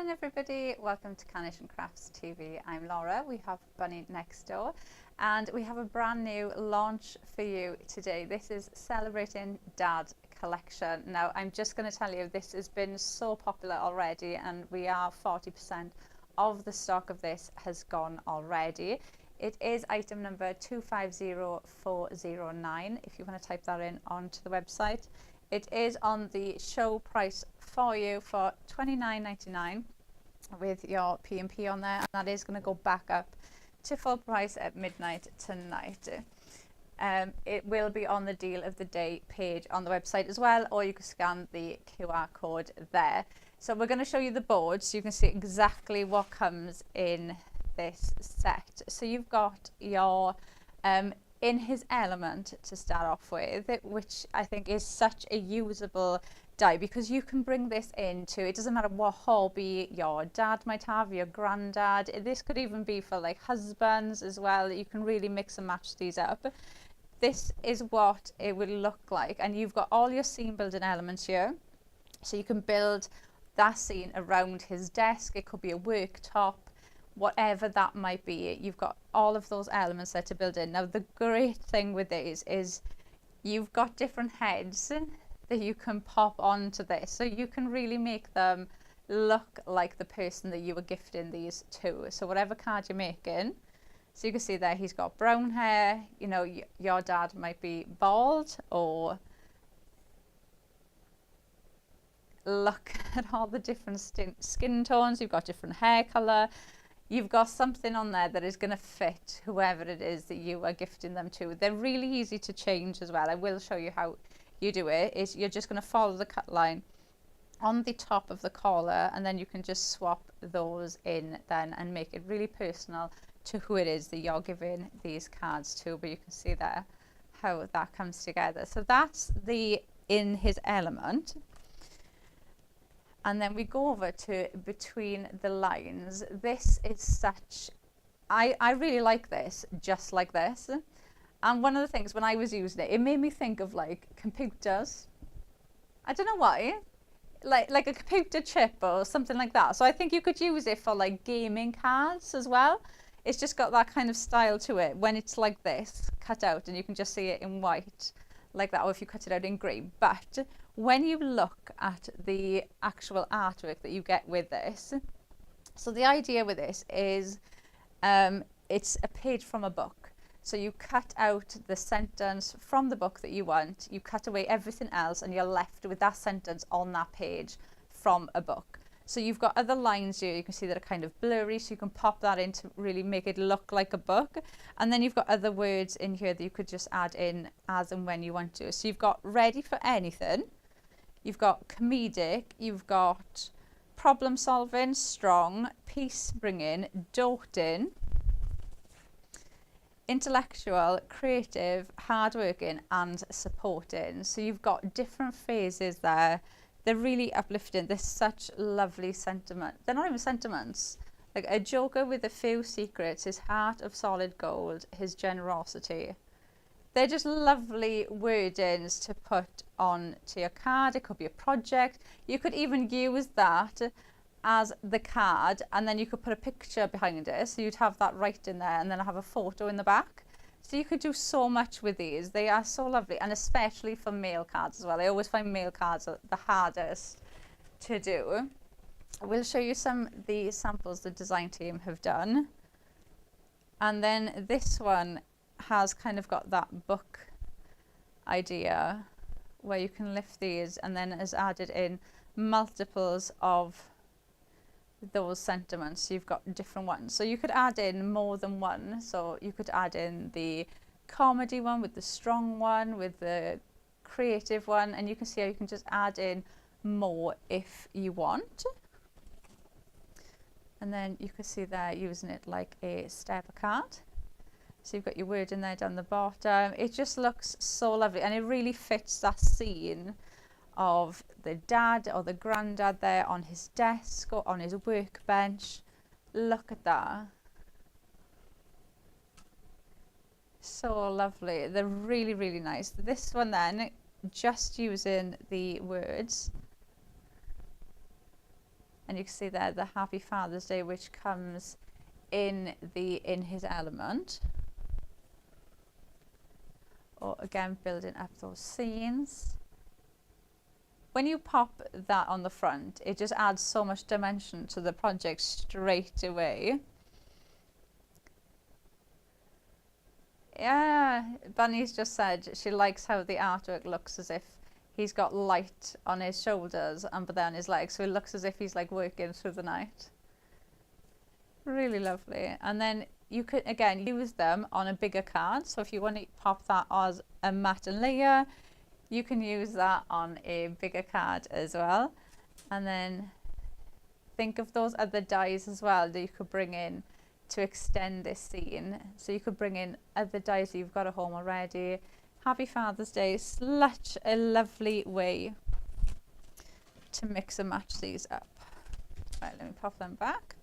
Morning everybody, welcome to Carnation and Crafts TV. I'm Laura, we have Bunny next door and we have a brand new launch for you today. This is Celebrating Dad collection. Now I'm just going to tell you this has been so popular already and we are 40% of the stock of this has gone already. It is item number 250409 if you want to type that in onto the website. It is on the show price for you for $29.99 with your P&P on there, and that is going to go back up to full price at midnight tonight. It will be on the deal of the day page on the website as well, or you can scan the QR code there. So we're going to show you the board so you can see exactly what comes in this set. So you've got your In His Element to start off with, which I think is such a usable die because you can bring this into, it doesn't matter what hobby your dad might have, your granddad, this could even be for like husbands as well. You can really mix and match these up. This is what it would look like, and you've got all your scene building elements here, so you can build that scene around his desk. It could be a worktop, whatever that might be. You've got all of those elements there to build in. Now the great thing with these is you've got different heads that you can pop onto this, so you can really make them look like the person that you were gifting these to. So whatever card you're making, so you can see there he's got brown hair, you know, your dad might be bald, or look at all the different skin tones. You've got different hair color. You've got something on there that is going to fit whoever it is that you are gifting them to. They're really easy to change as well. I will show you how you do it. Is you're just going to follow the cut line on the top of the collar, and then you can just swap those in then and make it really personal to who it is that you're giving these cards to. But you can see there how that comes together. So that's the In His Element. And then we go over to Between the Lines. This is such, I really like this, just like this. And one of the things when I was using it, it made me think of like computers. I don't know why, like a computer chip or something like that. So I think you could use it for like gaming cards as well. It's just got that kind of style to it when it's like this, cut out, and you can just see it in white like that, or if you cut it out in green. But when you look at the actual artwork that you get with this, so the idea with this is it's a page from a book. So you cut out the sentence from the book that you want, you cut away everything else, and you're left with that sentence on that page from a book. So you've got other lines here, you can see that are kind of blurry, so you can pop that in to really make it look like a book. And then you've got other words in here that you could just add in as and when you want to. So you've got ready for anything, you've got comedic, you've got problem solving, strong, peace bringing, doting, intellectual, creative, hardworking, and supporting. So you've got different phases there. They're really uplifting. There's such lovely sentiment. They're not even sentiments. Like a joker with a few secrets, his heart of solid gold, his generosity. They're just lovely wordings to put on to your card. It could be a project. You could even use that as the card, and then you could put a picture behind it. So you'd have that right in there, and then have a photo in the back. So you could do so much with these. They are so lovely, and especially for mail cards as well. I always find mail cards are the hardest to do. We'll show you some of the samples the design team have done. And then this one has kind of got that book idea where you can lift these, and then has added in multiples of those sentiments. So you've got different ones, so you could add in more than one. So you could add in the comedy one with the strong one, with the creative one, and you can see how you can just add in more if you want. And then you can see there using it like a stepper card. So you've got your word in there down the bottom. It just looks so lovely, and it really fits that scene of the dad or the granddad there on his desk or on his workbench. Look at that. So lovely. They're really, really nice. This one then, just using the words, And you can see there the Happy Father's Day, which comes in his element. Or again, building up those scenes. When you pop that on the front, it just adds so much dimension to the project straight away. Yeah, Bunny's just said she likes how the artwork looks as if he's got light on his shoulders and but then his legs, so it looks as if he's like working through the night. Really lovely. And then you could again use them on a bigger card. So if you want to pop that as a matte and layer, you can use that on a bigger card as well. And then think of those other dies as well that you could bring in to extend this scene. So you could bring in other dies that you've got at home already. Happy Father's Day, such a lovely way to mix and match these up. Right, let me pop them back.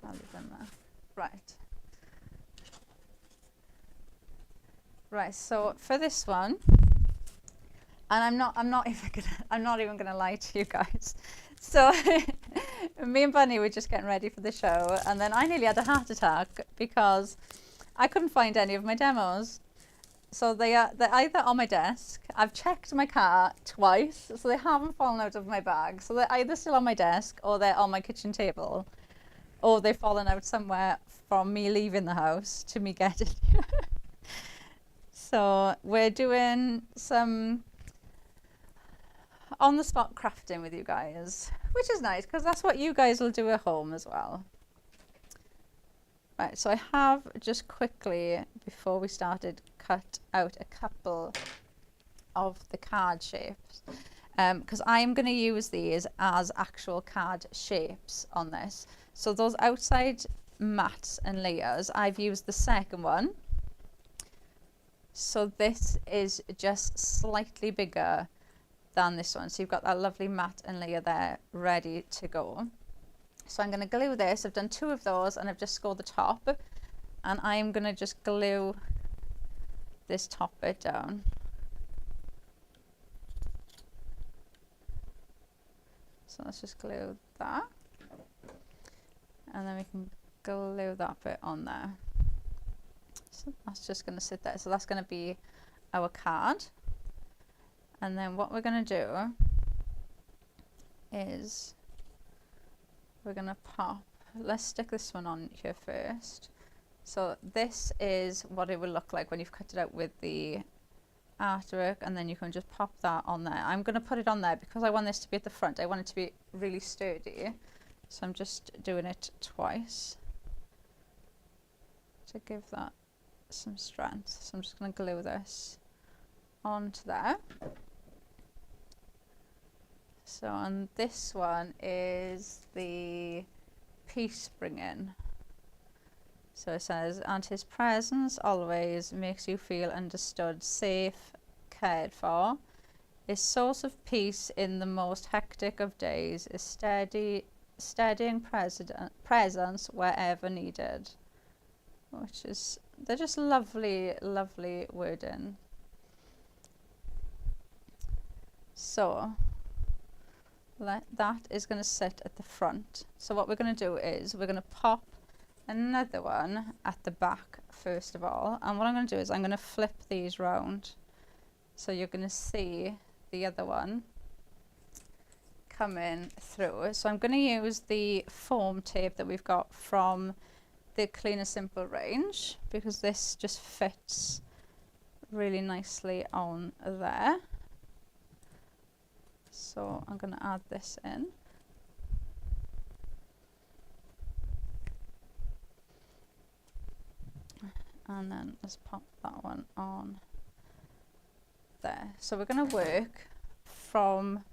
I'll leave them there. Right. Right, so for this one, and I'm not even gonna lie to you guys. So me and Bunny were just getting ready for the show, and then I nearly had a heart attack because I couldn't find any of my demos. So they're either on my desk. I've checked my car twice, so they haven't fallen out of my bag. So they're either still on my desk or they're on my kitchen table, or they've fallen out somewhere from me leaving the house to me getting here. So we're doing some on-the-spot crafting with you guys, which is nice because that's what you guys will do at home as well. Right, so I have just quickly, before we started, cut out a couple of the card shapes because I'm going to use these as actual card shapes on this. So those outside mats and layers, I've used the second one. So this is just slightly bigger than this one. So you've got that lovely mat and layer there ready to go. So I'm going to glue this. I've done 2 of those and I've just scored the top, and I'm going to just glue this top bit down. So let's just glue that, and then we can glue that bit on there. So that's just going to sit there. So that's going to be our card. And then what we're going to do is we're going to pop, let's stick this one on here first. So this is what it will look like when you've cut it out with the artwork, and then you can just pop that on there. I'm going to put it on there because I want this to be at the front. I want it to be really sturdy. So I'm just doing it twice to give that some strength. So I'm just going to glue this onto there. So and this one is the peace bringing. So it says, and his presence always makes you feel understood, safe, cared for. A source of peace in the most hectic of days, a steadying presence wherever needed. Which is, they're just lovely, lovely wording. So that is going to sit at the front. So what we're going to do is we're going to pop another one at the back first of all, and what I'm going to do is I'm going to flip these round, so you're going to see the other one coming through. So I'm going to use the foam tape that we've got from the Clean and Simple range because this just fits really nicely on there. So I'm going to add this in. And then let's pop that one on there. So we're going to work from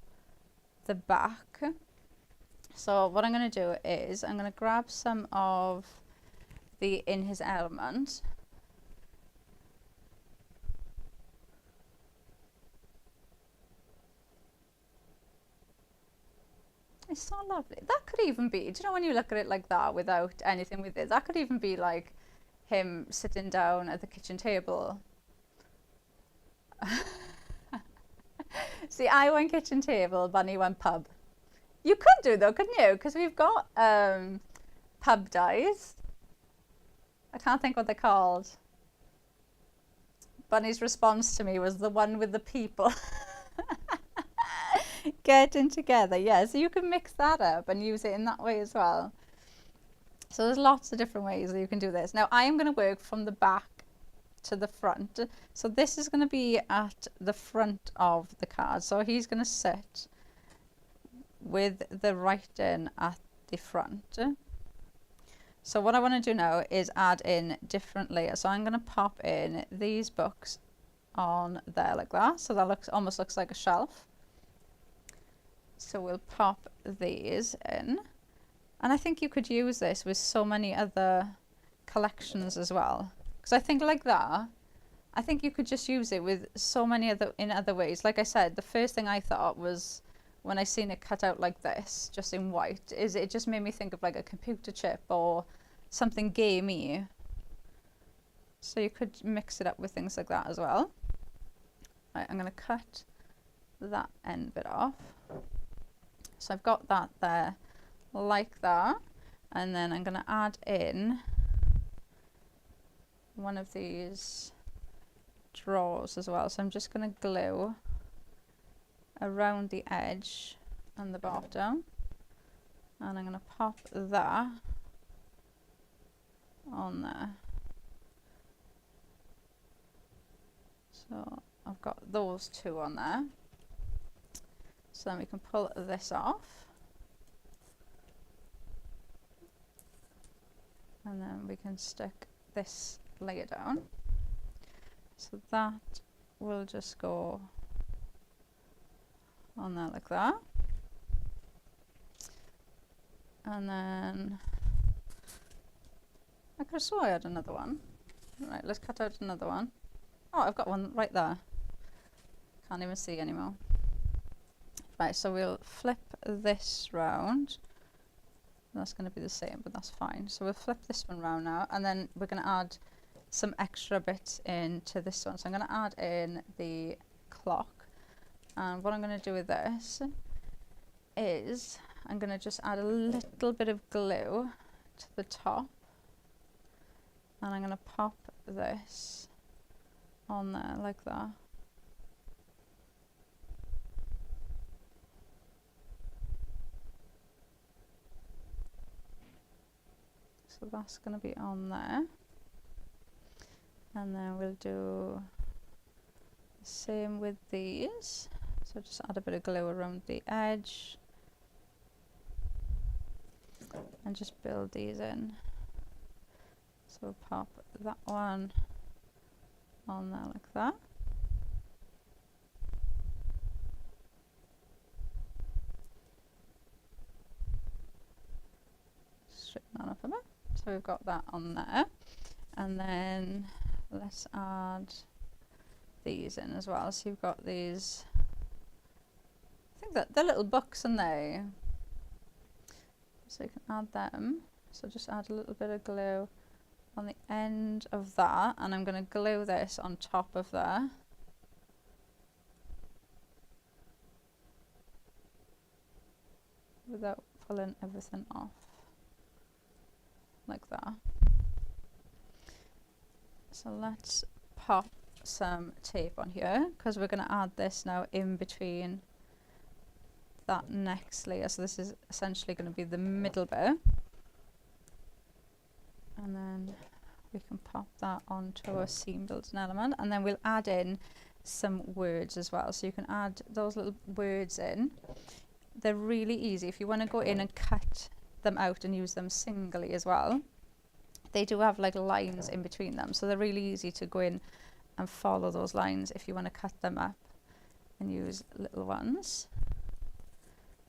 the back. So what I'm going to do is I'm going to grab some of the In His Element. It's so lovely. That could even be, do you know when you look at it like that without anything with it, that could even be like him sitting down at the kitchen table. See, I went kitchen table, Bunny went pub. You could do though, couldn't you? Because we've got pub dies. I can't think what they're called. Bunny's response to me was the one with the people getting together. Yeah, so you can mix that up and use it in that way as well. So there's lots of different ways that you can do this. Now I am going to work from the back to the front. So this is going to be at the front of the card. So he's going to sit with the writing at the front. So what I want to do now is add in different layers. So I'm going to pop in these books on there like that. So that almost looks like a shelf. So we'll pop these in. And I think you could use this with so many other collections as well. Because I think like that, I think you could just use it with so many other ways. Like I said, the first thing I thought was when I seen it cut out like this, just in white, is it just made me think of like a computer chip or something gamey. So you could mix it up with things like that as well. Right, I'm going to cut that end bit off. So I've got that there like that. And then I'm going to add in one of these drawers as well. So I'm just going to glue around the edge and the bottom, and I'm going to pop that on there. So I've got those two on there. So then we can pull this off, and then we can stick this layer down. So that will just go on there like that. And then I could have swore I had another one. Right, let's cut out another one. Oh, I've got one right there. Can't even see anymore. Right, so we'll flip this round. That's going to be the same, but that's fine. So we'll flip this one round now, and then we're going to add some extra bits into this one. So I'm going to add in the clock. And what I'm going to do with this is I'm going to just add a little bit of glue to the top, and I'm going to pop this on there like that. So that's going to be on there, and then we'll do the same with these. So just add a bit of glue around the edge and just build these in. So we'll pop that one on there like that. Straighten that up a bit. So we've got that on there, and then let's add these in as well. So you've got these, I think that they're little books in there, so you can add them. So just add a little bit of glue on the end of that, and I'm going to glue this on top of there. Without pulling everything off. Like that. So let's pop some tape on here, because we're going to add this now in between that next layer. So this is essentially going to be the middle bit, and then we can pop that onto a seam building element, and then we'll add in some words as well. So you can add those little words in. They're really easy if you want to go in and cut them out and use them singly as well. They do have like lines in between them, so they're really easy to go in and follow those lines if you want to cut them up and use little ones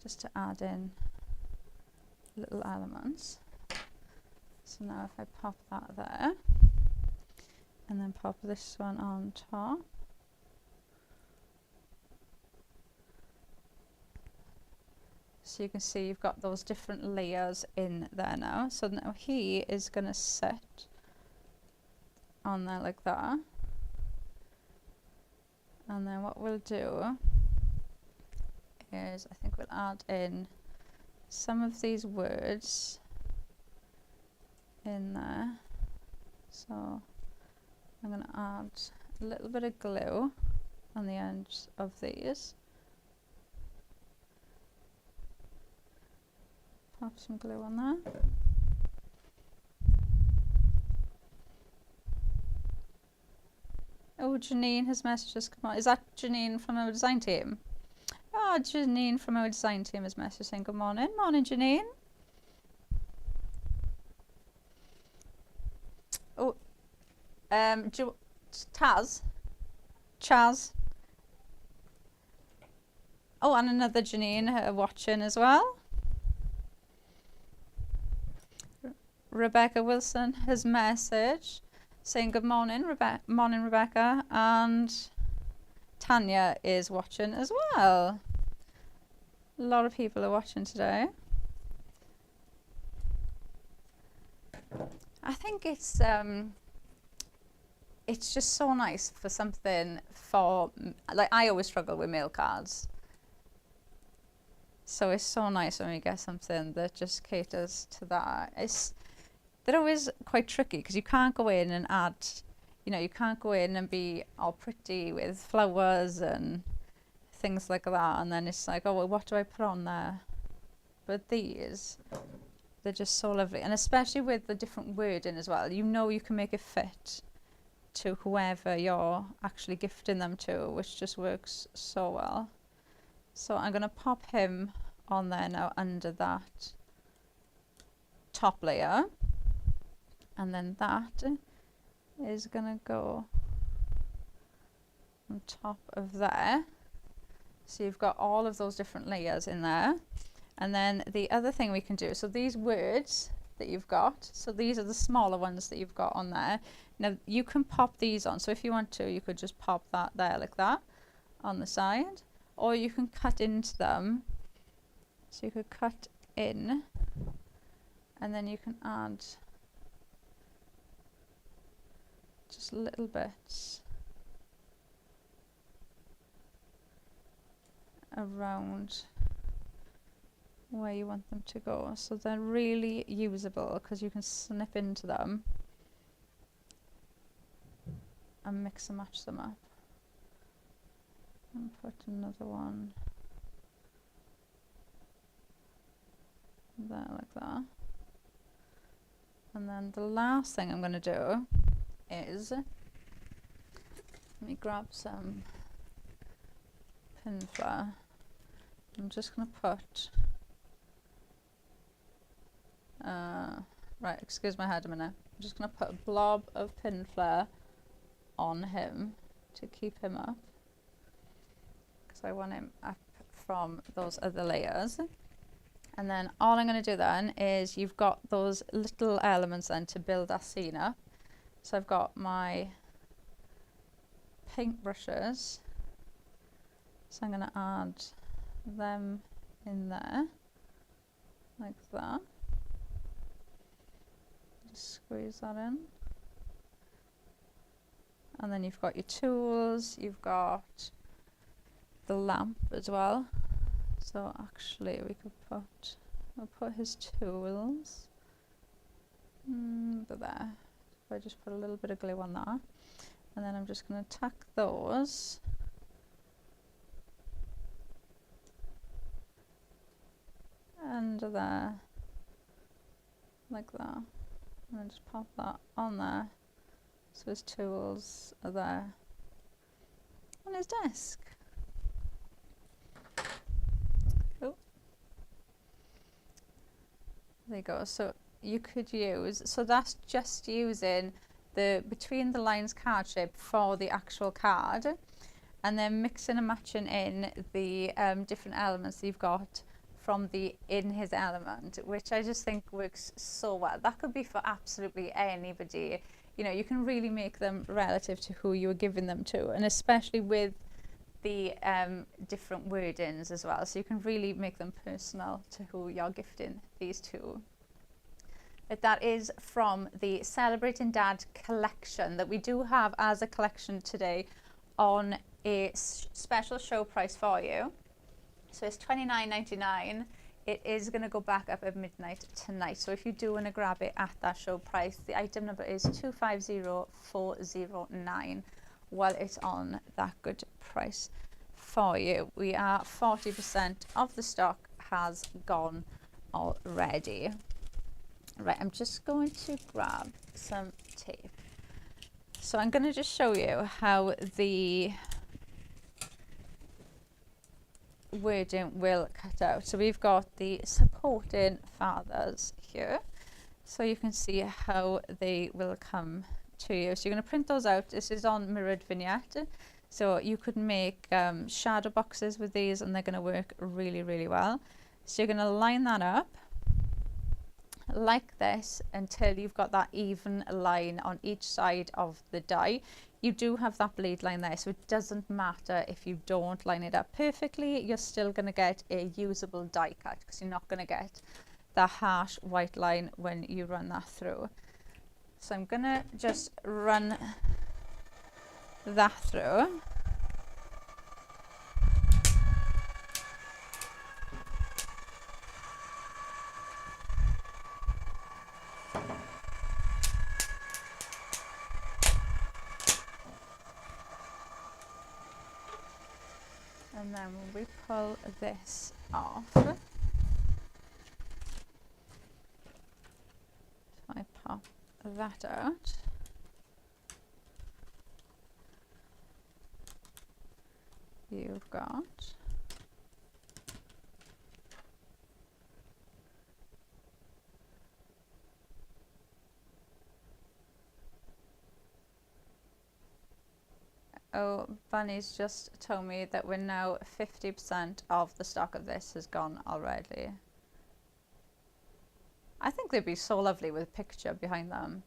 just to add in little elements. So now if I pop that there and then pop this one on top, so you can see you've got those different layers in there now. So now he is going to sit on there like that. And then what we'll do is I think we'll add in some of these words in there. So I'm going to add a little bit of glue on the ends of these. Pop some glue on there. Oh, Janine has messaged us. Come on, is that Janine from our design team? Oh, Janine from our design team has messaged saying good morning. Morning, Janine. Oh, Chaz. Oh, and another Janine watching as well. Rebecca Wilson has messaged saying good morning, morning Rebecca, and Tanya is watching as well. A lot of people are watching today. I think it's just so nice for something for, like, I always struggle with mail cards. So it's so nice when we get something that just caters to that. They're always quite tricky because you can't go in and add, you know, you can't go in and be all pretty with flowers and things like that. And then it's like, oh, well, what do I put on there? But these, they're just so lovely. And especially with the different wording as well, you know, you can make it fit to whoever you're actually gifting them to, which just works so well. So I'm going to pop him on there now under that top layer. And then that is going to go on top of there. So you've got all of those different layers in there. And then the other thing we can do, so these words that you've got, so these are the smaller ones that you've got on there. Now you can pop these on. So if you want to, you could just pop that there like that on the side. Or you can cut into them. So you could cut in and then you can add just little bits around where you want them to go. So they're really usable because you can snip into them and mix and match them up. And put another one there like that. And then the last thing I'm going to do is, let me grab some Pinflair. I'm just going to put, right, excuse my head a minute. I'm just going to put a blob of Pinflair on him to keep him up, because I want him up from those other layers. And then all I'm going to do then is, you've got those little elements then to build our scene up. So I've got my paint brushes, so I'm going to add them in there like that. Just squeeze that in. And then you've got your tools, you've got the lamp as well. So actually we could I'll put his tools there. If I just put a little bit of glue on that, and then I'm just going to tack those under there like that, and then just pop that on there so his tools are there on his desk. Oh, there you go. So you could use, so that's just using the between the lines card shape for the actual card, and then mixing and matching in the different elements that you've got from the in his element, which I just think works so well. That could be for absolutely anybody. You know, you can really make them relative to who you're giving them to, and especially with the different wordings as well. So you can really make them personal to who you're gifting these to. But that is from the Celebrating Dad collection that we do have as a collection today on a special show price for you. So it's $29.99 it is going to go back up at midnight tonight. So if you do want to grab it at that show price, the item number is 250409 while it's on that good price for you. We are 40% of the stock has gone already. Right, I'm just going to grab some tape. So I'm going to just show you how the wording will cut out. So we've got the supporting fathers here, so you can see how they will come to you. So you're going to print those out. This is on mirrored vignette, so you could make shadow boxes with these and they're going to work really, really well. So you're going to line that up like this until you've got that even line on each side of the die. You do have that bleed line there, so it doesn't matter if you don't line it up perfectly. You're still going to get a usable die cut because you're not going to get the harsh white line when you run that through. So I'm going to just run that through. And then when we pull this off, so I pop that out. You've got Oh, Bunny's just told me that we're now 50% of the stock of this has gone already. I think they'd be so lovely with a picture behind them.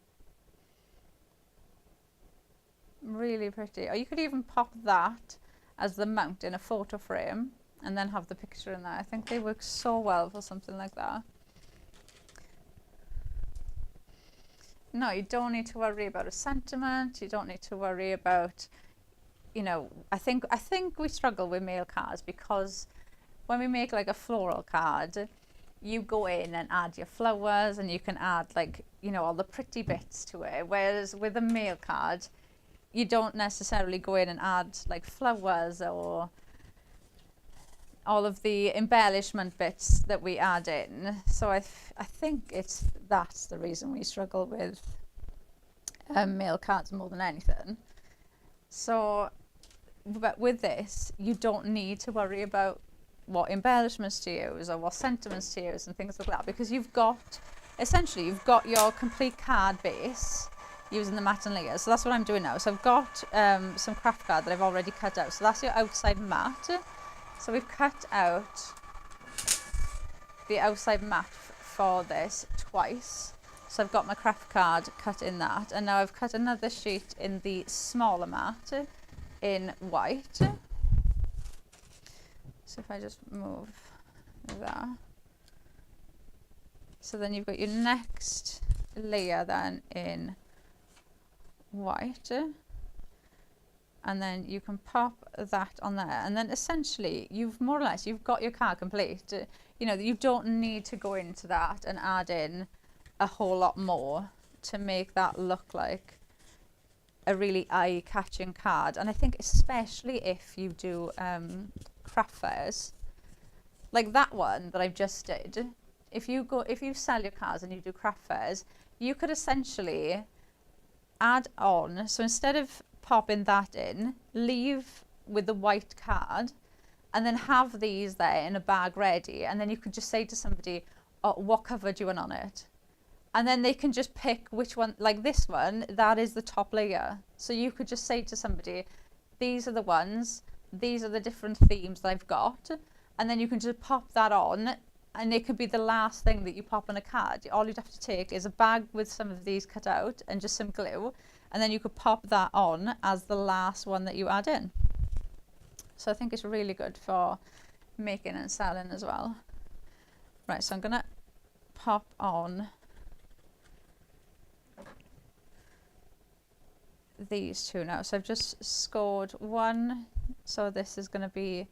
Really pretty. Or you could even pop that as the mount in a photo frame and then have the picture in there. I think they work so well for something like that. No, you don't need to worry about a sentiment. You don't need to worry about, you know, I think we struggle with mail cards because when we make like a floral card, you go in and add your flowers and you can add, like, you know, all the pretty bits to it. Whereas with a mail card, you don't necessarily go in and add like flowers or all of the embellishment bits that we add in. So I think that's the reason we struggle with mail cards more than anything. So, but with this, you don't need to worry about what embellishments to use or what sentiments to use and things like that, because you've got your complete card base using the mat and layers. So that's what I'm doing now. So I've got some craft card that I've already cut out. So that's your outside mat. So we've cut out the outside mat for this twice. So I've got my craft card cut in that, and now I've cut another sheet in the smaller mat in white. So if I just move that. So then you've got your next layer then in white. And then you can pop that on there. And then essentially you've more or less, you've got your card complete. You know, you don't need to go into that and add in a whole lot more to make that look like a really eye-catching card. And I think especially if you do craft fairs, like that one that I've just did, if you sell your cards and you do craft fairs, you could essentially add on, so instead of popping that in, leave with the white card and then have these there in a bag ready, and then you could just say to somebody, oh, what cover do you want on it? And then they can just pick which one, like this one, that is the top layer. So you could just say to somebody, these are the ones, these are the different themes that I've got, and then you can just pop that on, and it could be the last thing that you pop on a card. All you'd have to take is a bag with some of these cut out and just some glue, and then you could pop that on as the last one that you add in. So I think it's really good for making and selling as well. Right, so I'm gonna pop on these two now. So I've just scored one, so this is going to be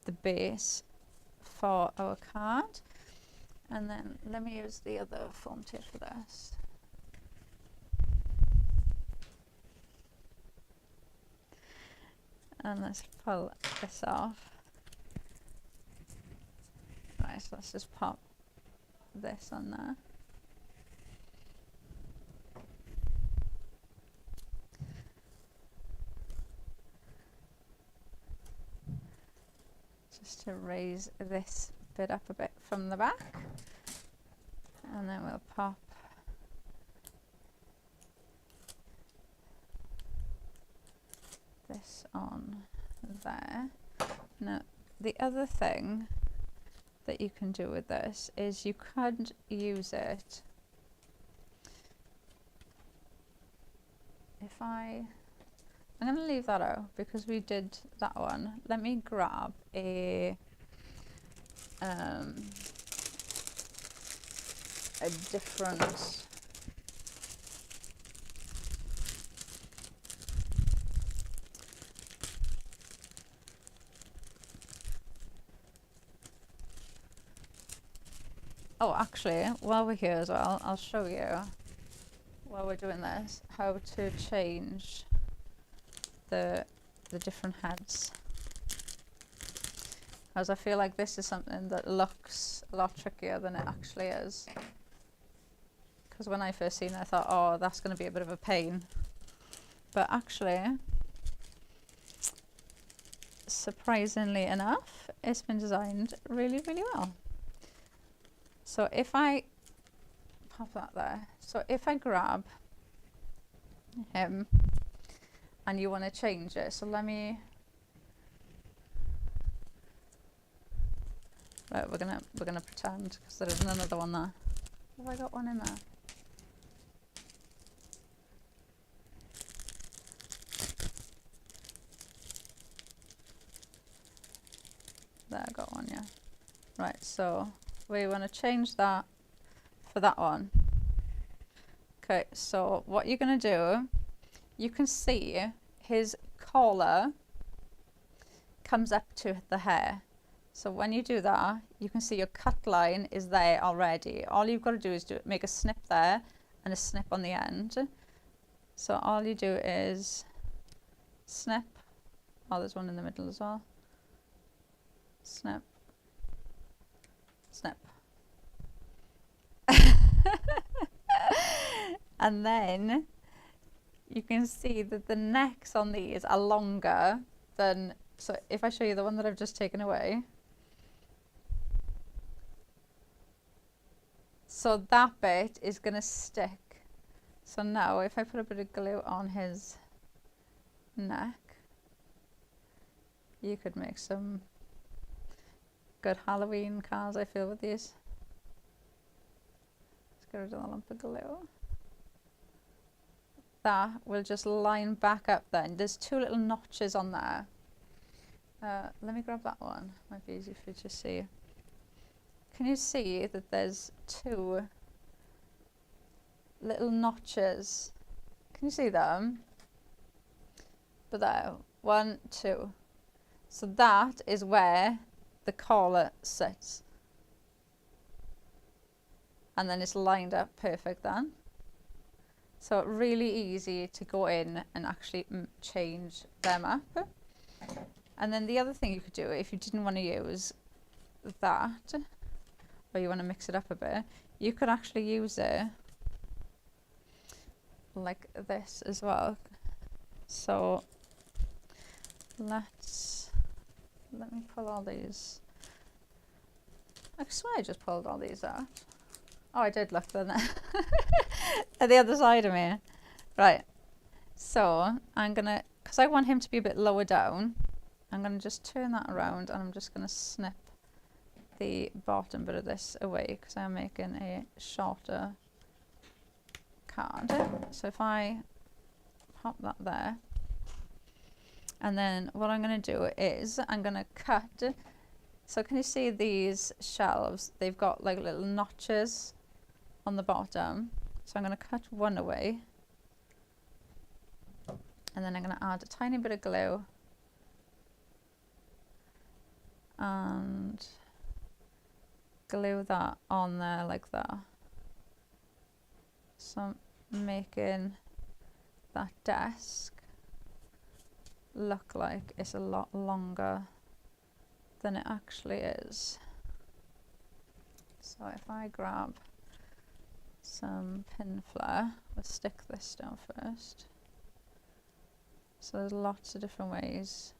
the base for our card. And then let me use the other foam tape for this. And let's pull this off. Right, so let's just pop this on there. Just to raise this bit up a bit from the back. And then we'll pop this on there. Now, the other thing that you can do with this is you could use it if I'm going to leave that out because we did that one. Let me grab a different oh, actually, while we're here as well, I'll show you, while we're doing this, how to change the different heads. As I feel like this is something that looks a lot trickier than it actually is. Because when I first seen it, I thought, oh, that's going to be a bit of a pain. But actually, surprisingly enough, it's been designed really, really well. So if I pop that there, so if I grab him and you want to change it, so let me, right, we're gonna pretend because there isn't another one there. Have I got one in there? There, I got one, yeah. Right, so we want to change that for that one. Okay, so what you're going to do, you can see his collar comes up to the hair. So when you do that, you can see your cut line is there already. All you've got to do is make a snip there and a snip on the end. So all you do is snip. Oh, there's one in the middle as well. Snip. Snip. And then you can see that the necks on these are longer than, so if I show you the one that I've just taken away, so that bit is going to stick. So now if I put a bit of glue on his neck, you could make some good Halloween cards, I feel, with these. Let's get rid of the lump of glue. That will just line back up then. There's two little notches on there. Let me grab that one. Might be easy for you to see. Can you see that there's two little notches? Can you see them? But there, 1, 2. So that is where the collar sits. And then it's lined up perfect then. So really easy to go in and actually change them up. And then the other thing you could do, if you didn't want to use that, or you want to mix it up a bit, you could actually use it like this as well. So let me pull all these. I swear I just pulled all these out. Oh, I did, look, then at the other side of me. Right, so I'm gonna, because I want him to be a bit lower down, I'm gonna just turn that around and I'm just gonna snip the bottom bit of this away because I'm making a shorter card. So if I pop that there, and then what I'm gonna do is I'm gonna cut. So can you see these shelves? They've got like little notches on the bottom. So I'm going to cut one away. And then I'm going to add a tiny bit of glue. And glue that on there like that. So I'm making that desk look like it's a lot longer than it actually is. So if I grab some pin flare, we'll stick this down first. So there's lots of different ways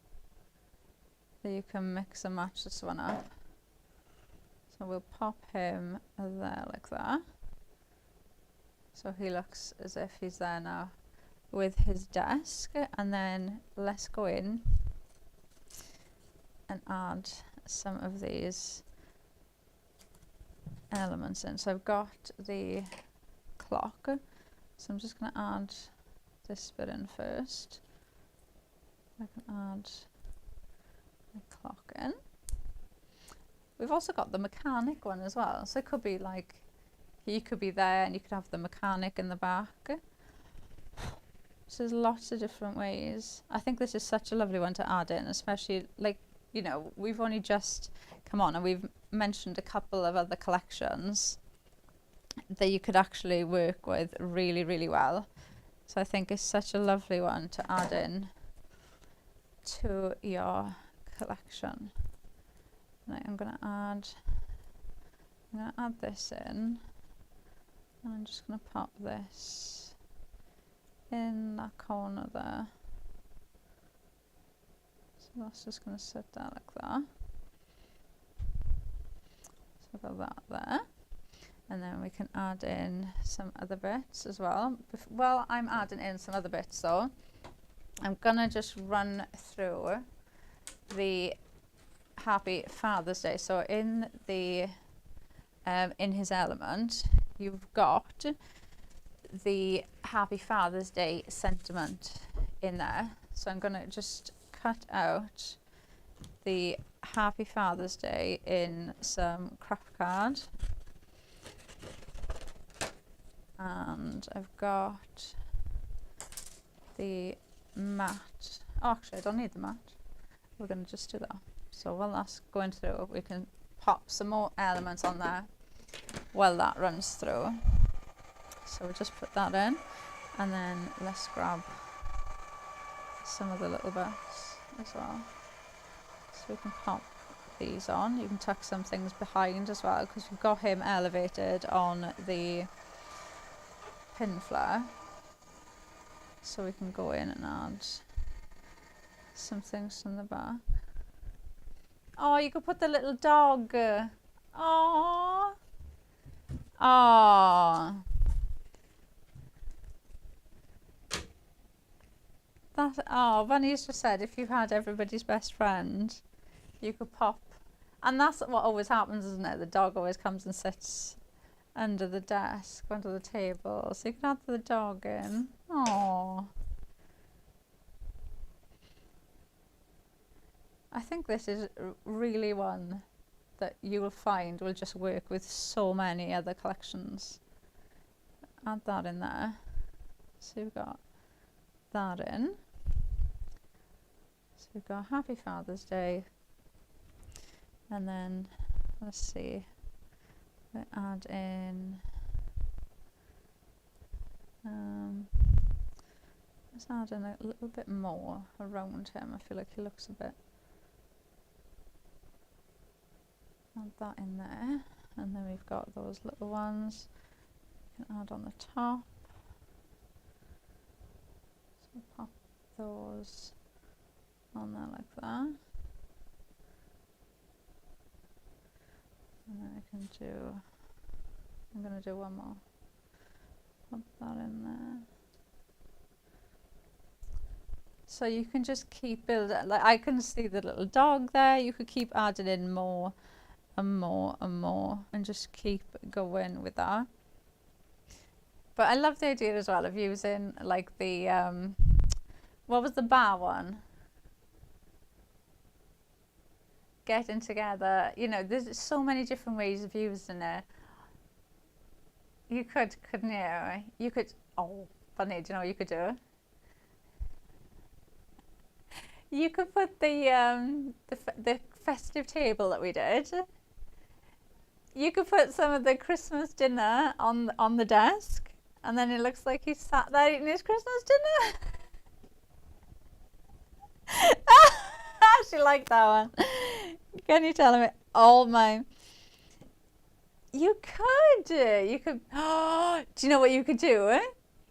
that you can mix and match this one up. So we'll pop him there like that. So he looks as if he's there now with his desk. And then let's go in and add some of these elements in. So I've got the clock. So I'm just going to add this bit in first. I can add the clock in. We've also got the mechanic one as well. So it could be like, he could be there and you could have the mechanic in the back. So there's lots of different ways. I think this is such a lovely one to add in, especially like, you know, we've only just come on and we've mentioned a couple of other collections that you could actually work with really, really well. So I think it's such a lovely one to add in to your collection. Right, I'm going to add this in, and I'm just going to pop this in that corner there. So that's just going to sit there like that. So I've got that there. And then we can add in some other bits as well. While I'm adding in some other bits though, I'm gonna just run through the Happy Father's Day. So in the in his element, you've got the Happy Father's Day sentiment in there. So I'm gonna just cut out the Happy Father's Day in some craft card. And I've got the mat. Oh, actually, I don't need the mat. We're going to just do that. So while that's going through, we can pop some more elements on there while that runs through. So we'll just put that in. And then let's grab some of the little bits as well. So we can pop these on. You can tuck some things behind as well, because we've got him elevated on the pin flare, so we can go in and add some things from the back. Oh, you could put the little dog. Oh, oh, that. Oh, Bunny's just said if you had everybody's best friend, you could pop, and that's what always happens, isn't it? The dog always comes and sits under the desk, under the table, so you can add the dog in. Oh, I think this is really one that you will find will just work with so many other collections. Add that in there. So we've got that in. So we've got Happy Father's Day, and then let's see. We add in, let's add in a little bit more around him. I feel like he looks a bit, add that in there, and then we've got those little ones we can add on the top. So pop those on there like that. And then I can do, I'm going to do one more. Put that in there. So you can just keep building, like I can see the little dog there, you could keep adding in more and more and more and just keep going with that. But I love the idea as well of using like the, what was the bar one? Getting together, you know, there's so many different ways of using it. You could, couldn't you? You could, oh, funny, do you know what you could do? You could put the festive table that we did. You could put some of the Christmas dinner on the desk, and then it looks like he's sat there eating his Christmas dinner. She liked that one. Can you tell him it? All mine. You could. You could. Oh, do you know what you could do?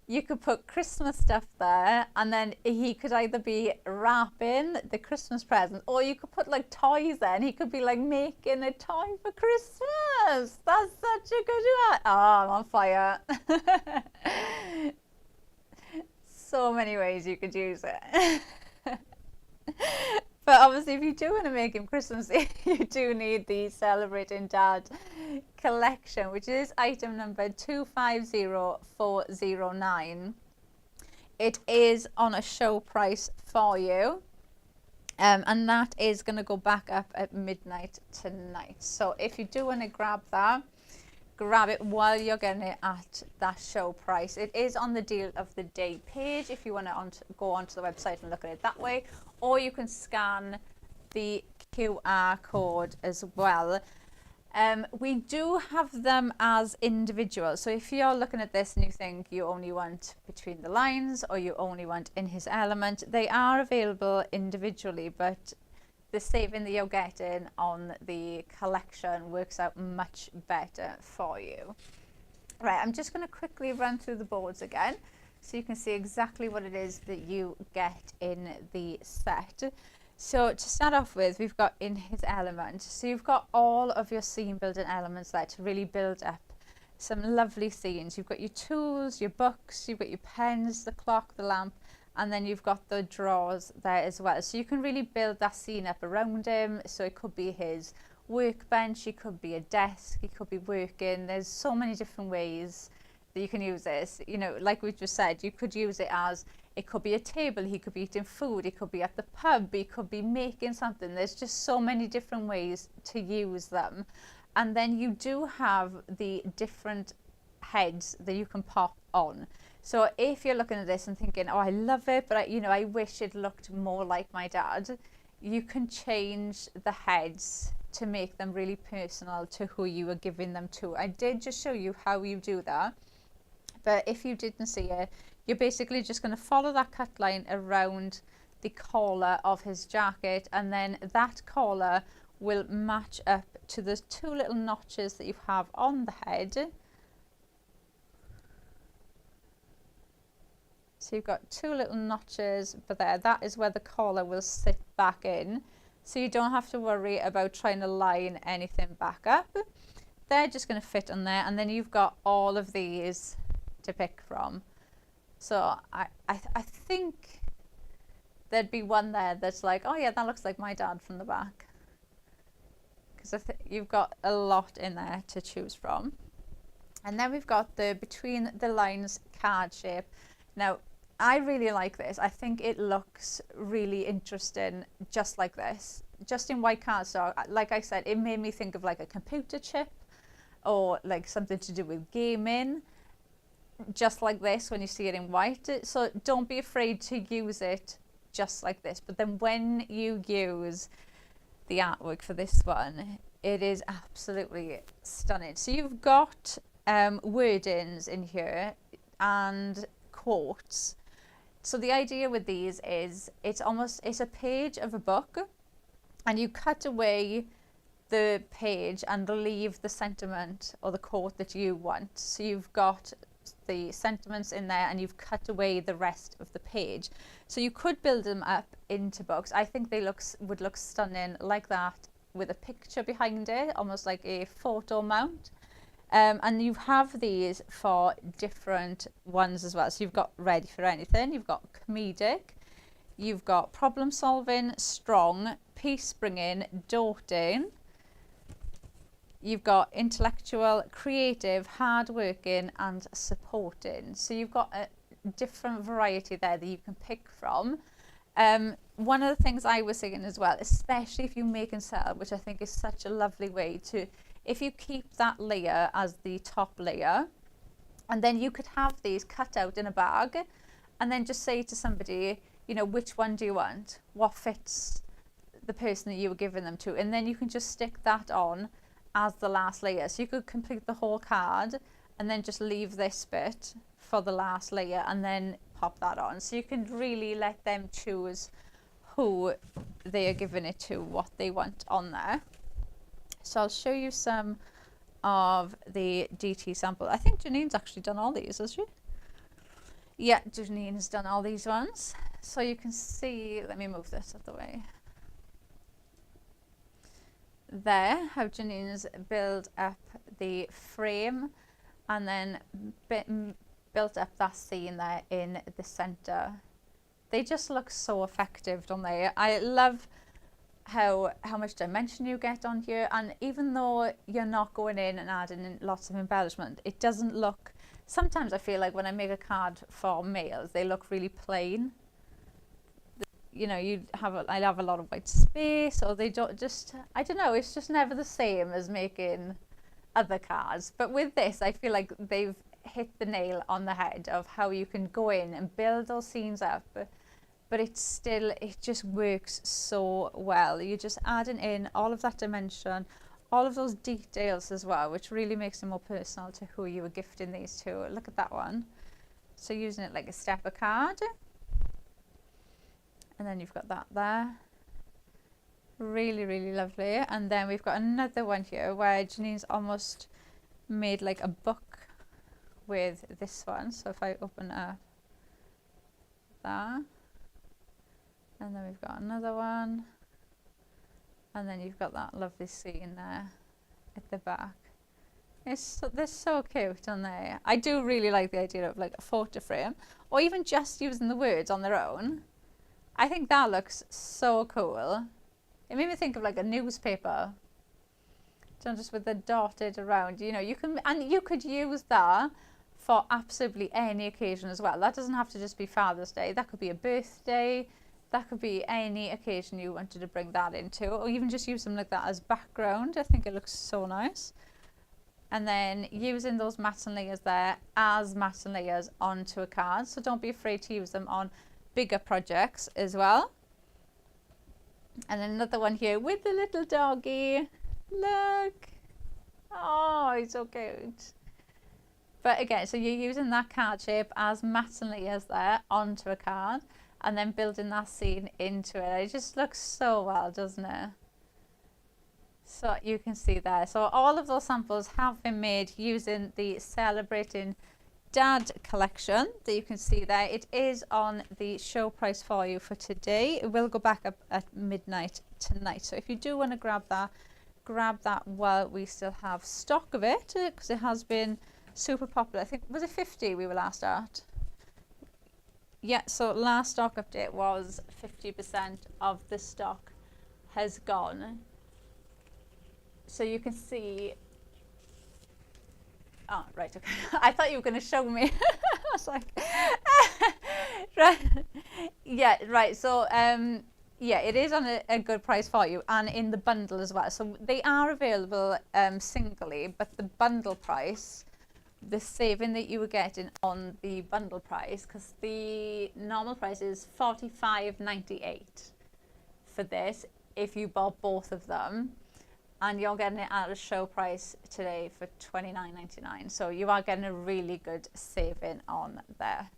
You could put Christmas stuff there, and then he could either be wrapping the Christmas presents, or you could put like toys there, and he could be like making a toy for Christmas. That's such a good one. Oh, I'm on fire. So many ways you could use it. But obviously, if you do want to make him Christmassy, you do need the Celebrating Dad collection, which is item number 250409. It is on a show price for you, and that is going to go back up at midnight tonight. So if you do want to grab that, grab it while you're getting it at that show price. It is on the deal of the day page if you want to go onto the website and look at it that way, or you can scan the QR code as well. We do have them as individuals, so if you're looking at this and you think you only want Between the Lines or you only want In His Element, they are available individually, but the saving that you're getting on the collection works out much better for you. Right, I'm just going to quickly run through the boards again so you can see exactly what it is that you get in the set. So to start off with, we've got In His Element. So you've got all of your scene building elements there to really build up some lovely scenes. You've got your tools, your books, you've got your pens, the clock, the lamp, and then you've got the drawers there as well. So you can really build that scene up around him. So it could be his workbench, it could be a desk, he could be working. There's so many different ways that you can use this. You know, like we just said, you could use it as, it could be a table, he could be eating food, he could be at the pub, he could be making something. There's just so many different ways to use them. And then you do have the different heads that you can pop on. So if you're looking at this and thinking, oh, I love it, but I wish it looked more like my dad, you can change the heads to make them really personal to who you are giving them to. I did just show you how you do that, but if you didn't see it, you're basically just going to follow that cut line around the collar of his jacket, and then that collar will match up to the two little notches that you have on the head. So you've got two little notches, but that is where the collar will sit back in. So you don't have to worry about trying to line anything back up. They're just going to fit on there, and then you've got all of these to pick from. So I think there'd be one there that's like, oh yeah, that looks like my dad from the back. Because you've got a lot in there to choose from. And then we've got the Between the Lines card shape. Now, I really like this. I think it looks really interesting just like this. Just in white cardstock. Like I said, it made me think of like a computer chip or like something to do with gaming. Just like this when you see it in white. So don't be afraid to use it just like this. But then when you use the artwork for this one, it is absolutely stunning. So you've got wordings in here and quotes. So the idea with these is it's a page of a book, and you cut away the page and leave the sentiment or the quote that you want. So you've got the sentiments in there and you've cut away the rest of the page. So you could build them up into books. I think they would look stunning like that with a picture behind it, almost like a photo mount. And you have these for different ones as well. So you've got Ready for Anything, you've got comedic, you've got problem solving, strong, peace bringing, doting. You've got intellectual, creative, hardworking, and supporting. So you've got a different variety there that you can pick from. One of the things I was saying as well, especially if you make and sell, which I think is such a lovely way to, if you keep that layer as the top layer, and then you could have these cut out in a bag, and then just say to somebody, you know, which one do you want? What fits the person that you were giving them to? And then you can just stick that on as the last layer. So you could complete the whole card and then just leave this bit for the last layer and then pop that on. So you can really let them choose who they are giving it to, what they want on there. So I'll show you some of the DT sample. I think Janine's actually done all these, has she? Yeah, Janine has done all these ones. So you can see, let me move this out of the way. There, how Janine's built up the frame and then built up that scene there in the center. They just look so effective, don't they? I love how much dimension you get on here, and even though you're not going in and adding in lots of embellishment, it doesn't look, sometimes I feel like when I make a card for males, they look really plain. You know, I'll have a lot of white space, or they don't just, I don't know, it's just never the same as making other cards. But with this, I feel like they've hit the nail on the head of how you can go in and build those scenes up, but it just works so well. You're just adding in all of that dimension, all of those details as well, which really makes it more personal to who you were gifting these to. Look at that one. So using it like a stepper card. And then you've got that there. Really, really lovely. And then we've got another one here where Janine's almost made like a book with this one. So if I open up that, and then we've got another one, and then you've got that lovely scene there at the back. They're so cute, aren't they? I do really like the idea of like a photo frame, or even just using the words on their own. I think that looks so cool. It made me think of like a newspaper, just with the dotted around. You know, you could use that for absolutely any occasion as well. That doesn't have to just be Father's Day. That could be a birthday. That could be any occasion you wanted to bring that into, or even just use them like that as background. I think it looks so nice. And then using those mats and layers there as mats and layers onto a card. So don't be afraid to use them on bigger projects as well. And another one here with the little doggy. Look. Oh, he's so cute. But again, so you're using that card shape as mats and layers there onto a card, and then building that scene into it. It just looks so well, doesn't it? So you can see there. So all of those samples have been made using the Celebrating Dad collection that you can see there. It is on the show price for you for today. It will go back up at midnight tonight. So if you do want to grab that while we still have stock of it, because it has been super popular. I think, was it 50 we were last at? Yeah, so last stock update was 50% of the stock has gone. So you can see, oh, right, okay. I thought you were going to show me. I was like, right. Yeah, right. So, yeah, it is on a good price for you, and in the bundle as well. So they are available singly, but the bundle price, the saving that you were getting on the bundle price, because the normal price is $45.98 for this if you bought both of them, and you're getting it at a show price today for $29.99. So you are getting a really good saving on there.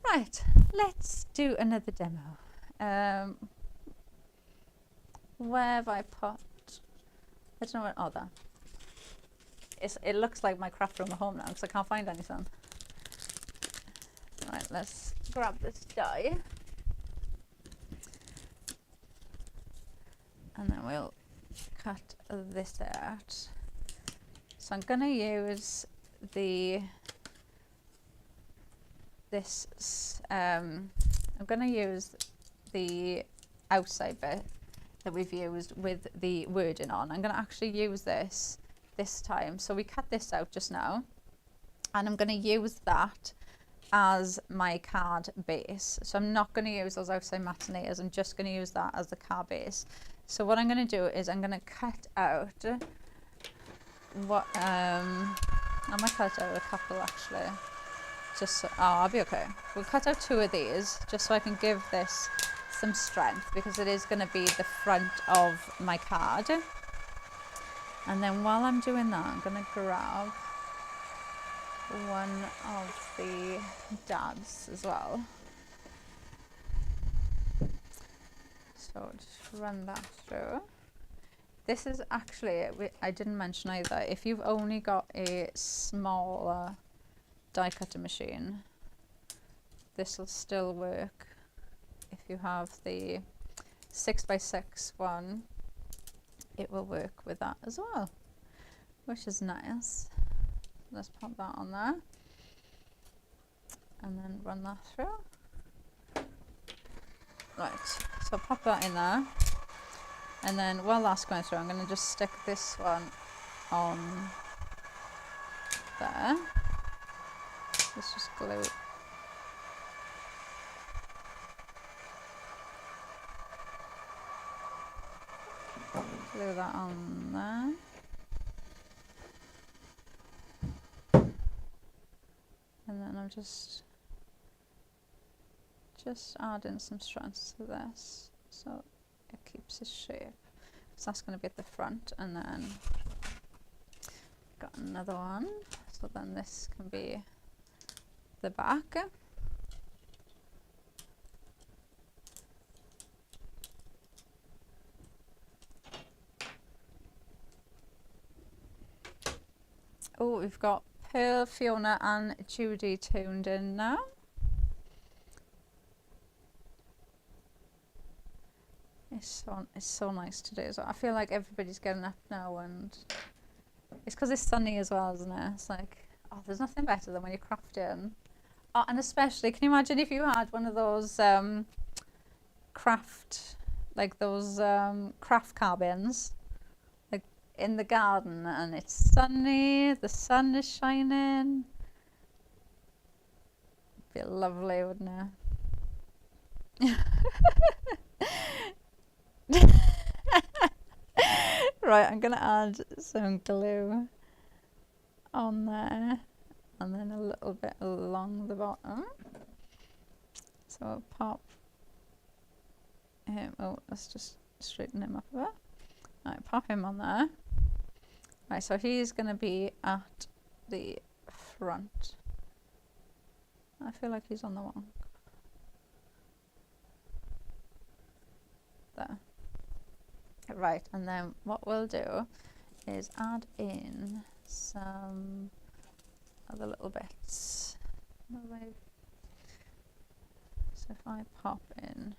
Right, let's do another demo. Where have I put? I don't know what. Oh, there. It looks like my craft room at home now because I can't find anything. Right, let's grab this die. And then we'll cut this out. So I'm going to use I'm going to use the outside bit that we've used with the wording on. I'm going to actually use this time. So we cut this out just now, and I'm going to use that as my card base. So I'm not going to use those outside mats and layers. I'm just going to use that as the card base. So what I'm going to do is I'm going to cut out what I might cut out a couple actually. Just so, oh, I'll be okay. We'll cut out 2 of these just so I can give this some strength, because it is going to be the front of my card. And then while I'm doing that, I'm going to grab one of the dabs as well. So just run that through. This is actually, I didn't mention either, if you've only got a smaller die cutter machine, this will still work. If you have the 6x6 one, it will work with that as well, which is nice. Let's pop that on there and then run that through. Right, so pop that in there, and then while that's going through, I'm going to just stick this one on there. Let's just glue that on there. And then I'm just adding some strands to this so it keeps its shape. So that's going to be at the front, and then got another one, so then this can be the back. Oh, we've got Pearl, Fiona and Judy tuned in now. It's so nice to do. So I feel like everybody's getting up now, and it's because it's sunny as well, isn't it? It's like, oh, there's nothing better than when you're crafting. Oh, and especially, can you imagine if you had one of those craft cabins, like in the garden, and it's sunny, the sun is shining. It'd be lovely, wouldn't it? Right, I'm gonna add some glue on there, and then a little bit along the bottom. So I'll pop him. Oh, let's just straighten him up a bit. Right, pop him on there. Right, so he's gonna be at the front. I feel like he's on the wrong. There. Right, and then what we'll do is add in some other little bits. So if I pop in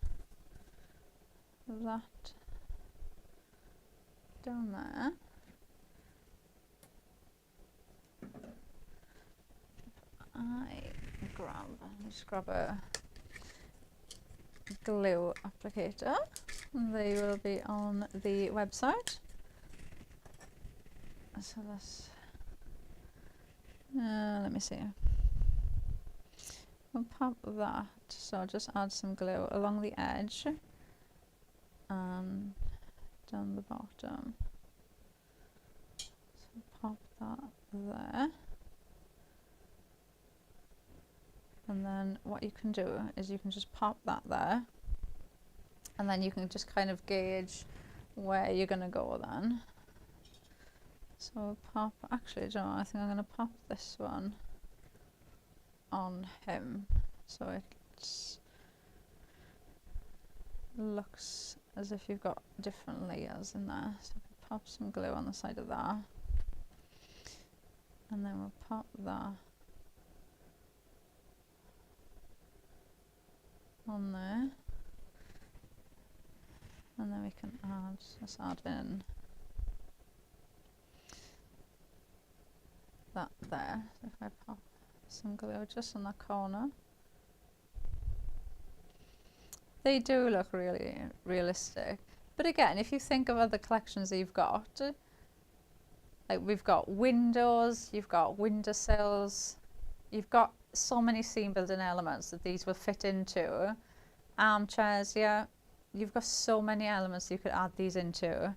that down there, just grab a glue applicator. They will be on the website. So let's let me see. We'll pop that. So I'll just add some glue along the edge and down the bottom. So pop that there. And then what you can do is you can just pop that there, and then you can just kind of gauge where you're going to go then. So pop, actually, do you know, I think I'm going to pop this one on him so it looks as if you've got different layers in there. So pop some glue on the side of that, and then we'll pop that on there, and then we can just add in that there. So if I pop some glue just on the corner, they do look really realistic. But again, if you think of other collections that you've got, like we've got windows, you've got windowsills, you've got so many scene building elements that these will fit into. Armchairs, yeah, you've got so many elements you could add these into,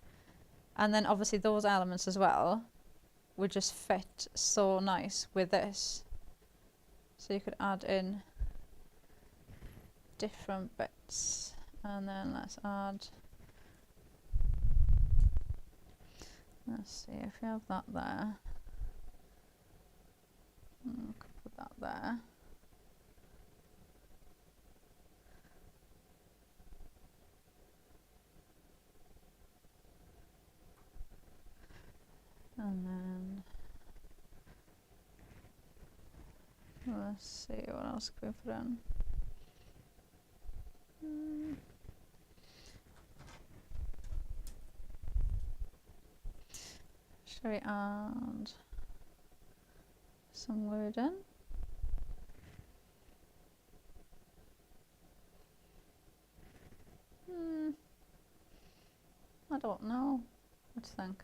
and then obviously those elements as well would just fit so nice with this. So you could add in different bits, and then let's add Let's see if you have that there. Could put that there. And then let's see what else can we put in. Shall we add some word in? I don't know. What do you think?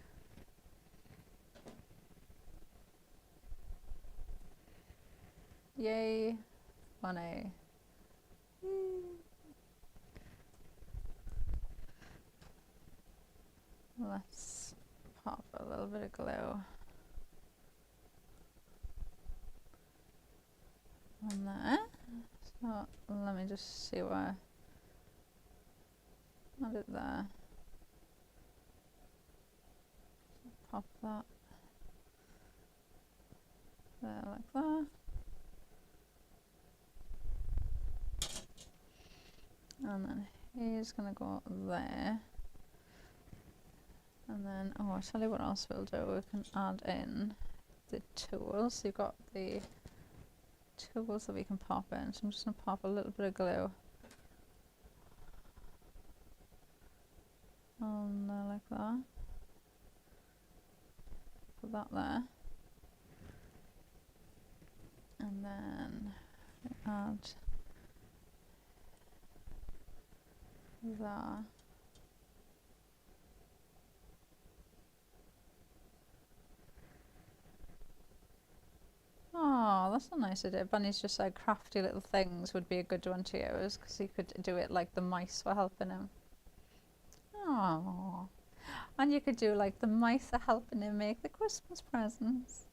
Yay, funny. Let's pop a little bit of glue on there. So let me just see where. Add it there. Pop that there like that. And then he's gonna go there. And then, oh, I'll tell you what else we'll do. We can add in the tools. You've got the tools that we can pop in. So I'm just gonna pop a little bit of glue on there like that. Put that there. And then add that. Oh, that's a nice idea. Bunny's just like crafty little things would be a good one to use because he could do it like the mice were helping him. Oh, and you could do like the mice are helping him make the Christmas presents.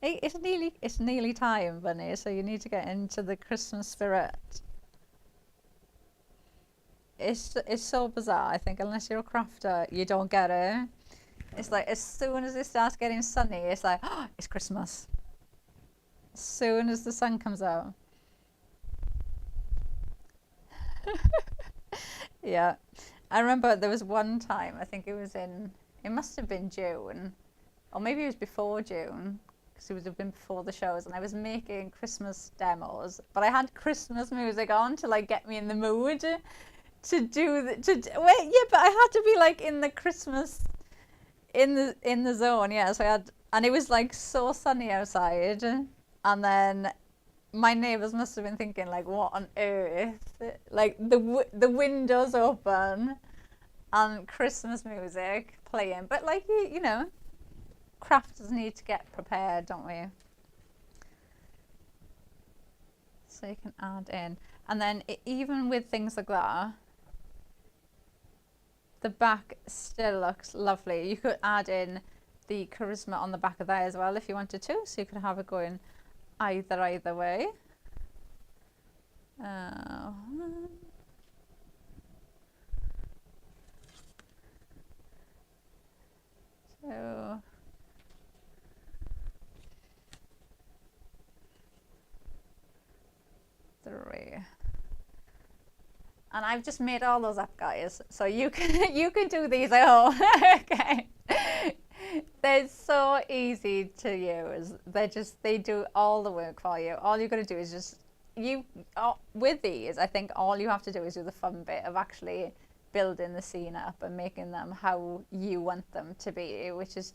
It's nearly time, Bunny, so you need to get into the Christmas spirit. It's so bizarre. I think unless you're a crafter, you don't get it. It's like as soon as it starts getting sunny, it's like, oh, it's Christmas. As soon as the sun comes out. Yeah. I remember there was one time, I think it must have been June, or maybe it was before June, because it would have been before the shows, and I was making Christmas demos, but I had Christmas music on to like get me in the mood to do wait, yeah, but I had to be like in the Christmas in the zone, yeah. So I had, and it was like so sunny outside, and then my neighbours must have been thinking like, what on earth? Like the windows open and Christmas music playing, but like you know, crafters need to get prepared, don't we? So you can add in, and then even with things like that, the back still looks lovely. You could add in the charisma on the back of there as well if you wanted to, so you could have it going either way. So three. And I've just made all those up, guys, so you can do these at home. Okay. They're so easy to use. They do all the work for you. All you're going to do is just with these, I think all you have to do is do the fun bit of actually building the scene up and making them how you want them to be, which is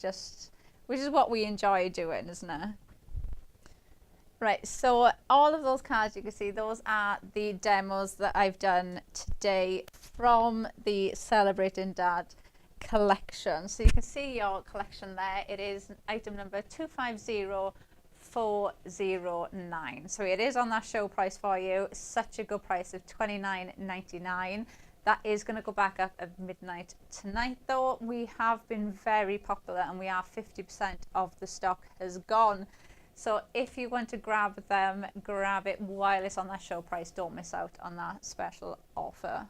what we enjoy doing, isn't it? Right, so all of those cards you can see, those are the demos that I've done today from the Celebrating Dad collection. So you can see your collection there. It is item number 250409. So it is on that show price for you. Such a good price of $29.99. That is going to go back up at midnight tonight, though. We have been very popular and we are 50% of the stock has gone. So if you want to grab them, grab it while it's on that show price. Don't miss out on that special offer.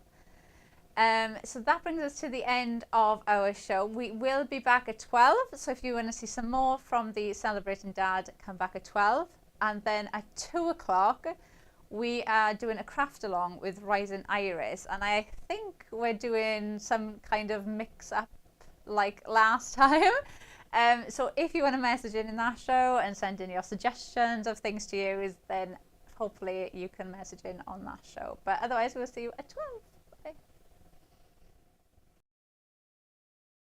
So that brings us to the end of our show. We will be back at 12. So if you want to see some more from the Celebrating Dad, come back at 12. And then at 2 o'clock, we are doing a craft along with Rising Iris. And I think we're doing some kind of mix up like last time. So if you want to message in that show and send in your suggestions of things to use, then hopefully you can message in on that show. But otherwise, we'll see you at 12.